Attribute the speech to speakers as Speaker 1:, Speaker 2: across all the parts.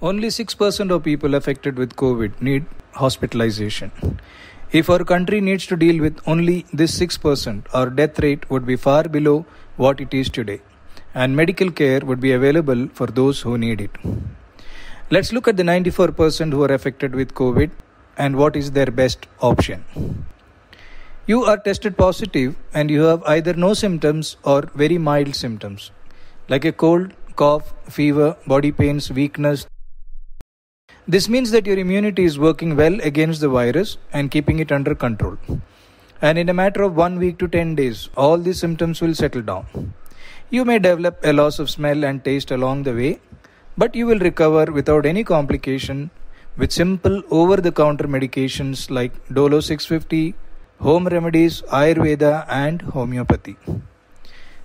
Speaker 1: Only 6% of people affected with COVID need hospitalization. If our country needs to deal with only this 6%, our death rate would be far below what it is today, and medical care would be available for those who need it. Let's look at the 94% who are affected with COVID and what is their best option. You are tested positive and you have either no symptoms or very mild symptoms, like a cold, cough, fever, body pains, weakness. This means that your immunity is working well against the virus and keeping it under control. And in a matter of 1 week to 10 days, all these symptoms will settle down. You may develop a loss of smell and taste along the way, but you will recover without any complication with simple over-the-counter medications like Dolo 650, home remedies, Ayurveda and homeopathy.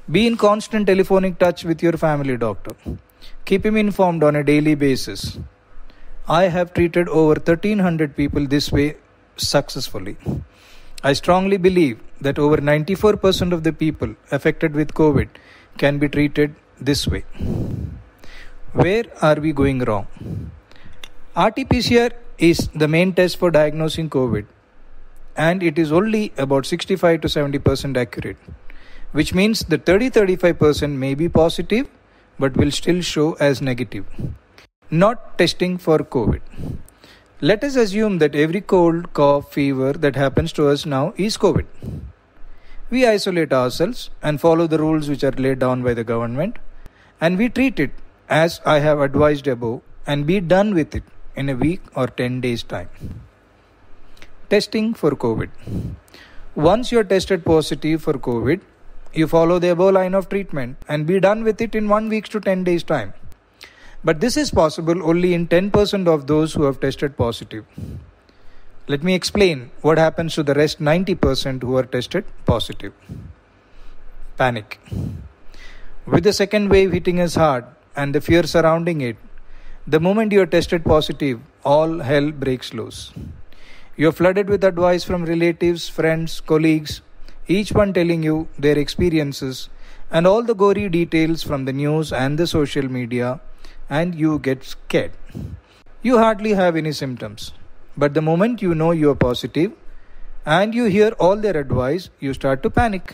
Speaker 1: Be in constant telephonic touch with your family doctor. Keep him informed on a daily basis. I have treated over 1300 people this way successfully. I strongly believe that over 94% of the people affected with COVID can be treated this way. Where are we going wrong? RT-PCR is the main test for diagnosing COVID, and it is only about 65 to 70% accurate, which means that 30-35% may be positive but will still show as negative. Not testing for COVID. Let us assume that every cold, cough, fever that happens to us now is COVID. We isolate ourselves and follow the rules which are laid down by the government, and we treat it as I have advised above and be done with it in a week or 10 days time. Testing for COVID. Once you are tested positive for COVID, you follow the above line of treatment and be done with it in 1 week to 10 days time. But this is possible only in 10% of those who have tested positive. Let me explain what happens to the rest 90% who are tested positive. Panic. With the second wave hitting us hard and the fear surrounding it, the moment you are tested positive, all hell breaks loose. You are flooded with advice from relatives, friends, colleagues, each one telling you their experiences and all the gory details from the news and the social media, and you get scared. You hardly have any symptoms, but the moment you know you are positive and you hear all their advice, you start to panic.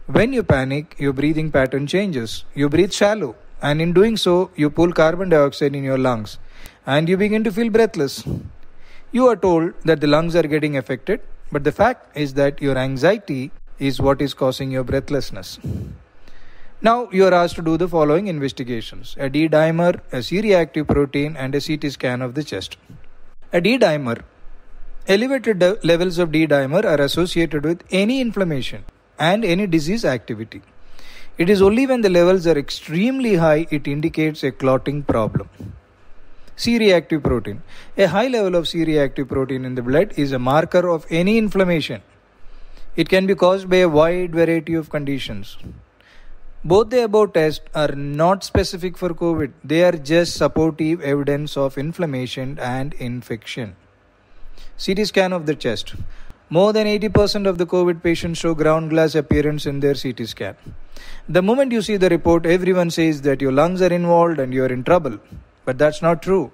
Speaker 1: When you panic, your breathing pattern changes. You breathe shallow, and in doing so, you pull carbon dioxide in your lungs and you begin to feel breathless. You are told that the lungs are getting affected, but the fact is that your anxiety is what is causing your breathlessness. Now you are asked to do the following investigations: a D-dimer, a C-reactive protein and a CT scan of the chest. A D-dimer. Elevated levels of D-dimer are associated with any inflammation and any disease activity. It is only when the levels are extremely high it indicates a clotting problem. C-reactive protein. A high level of C-reactive protein in the blood is a marker of any inflammation. It can be caused by a wide variety of conditions. Both the above tests are not specific for COVID. They are just supportive evidence of inflammation and infection. CT scan of the chest. More than 80% of the COVID patients show ground glass appearance in their CT scan. The moment you see the report, everyone says that your lungs are involved and you are in trouble. But that's not true.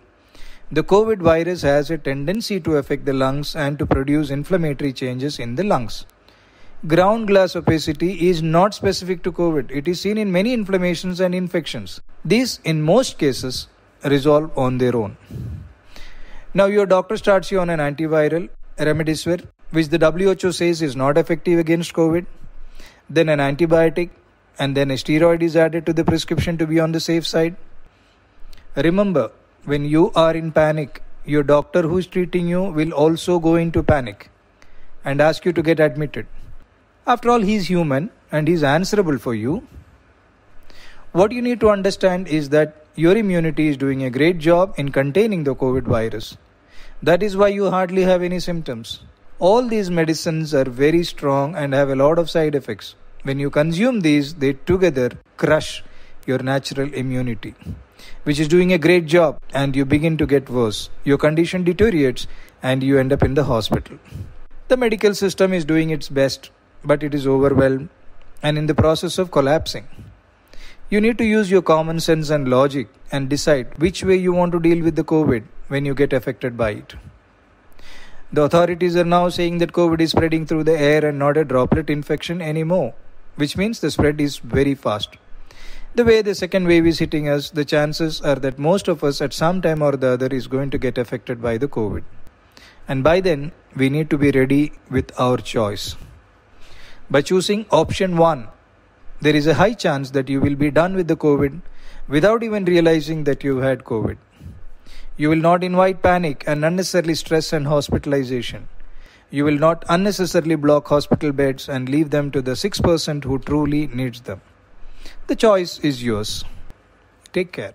Speaker 1: The COVID virus has a tendency to affect the lungs and to produce inflammatory changes in the lungs. Ground glass opacity is not specific to COVID. It is seen in many inflammations and infections. These, in most cases, resolve on their own. Now your doctor starts you on an antiviral, Remdesivir, which the WHO says is not effective against COVID, then an antibiotic, and then a steroid is added to the prescription to be on the safe side. Remember, when you are in panic, your doctor who is treating you will also go into panic and ask you to get admitted. After all, he is human and he is answerable for you. What you need to understand is that your immunity is doing a great job in containing the COVID virus. That is why you hardly have any symptoms. All these medicines are very strong and have a lot of side effects. When you consume these, they together crush your natural immunity, which is doing a great job, and you begin to get worse. Your condition deteriorates and you end up in the hospital. The medical system is doing its best, but it is overwhelmed and in the process of collapsing. You need to use your common sense and logic and decide which way you want to deal with the COVID when you get affected by it. The authorities are now saying that COVID is spreading through the air and not a droplet infection anymore, which means the spread is very fast. The way the second wave is hitting us, the chances are that most of us at some time or the other is going to get affected by the COVID. And by then, we need to be ready with our choice. By choosing option 1, there is a high chance that you will be done with the COVID without even realizing that you had COVID. You will not invite panic and unnecessarily stress and hospitalization. You will not unnecessarily block hospital beds and leave them to the 6% who truly needs them. The choice is yours. Take care.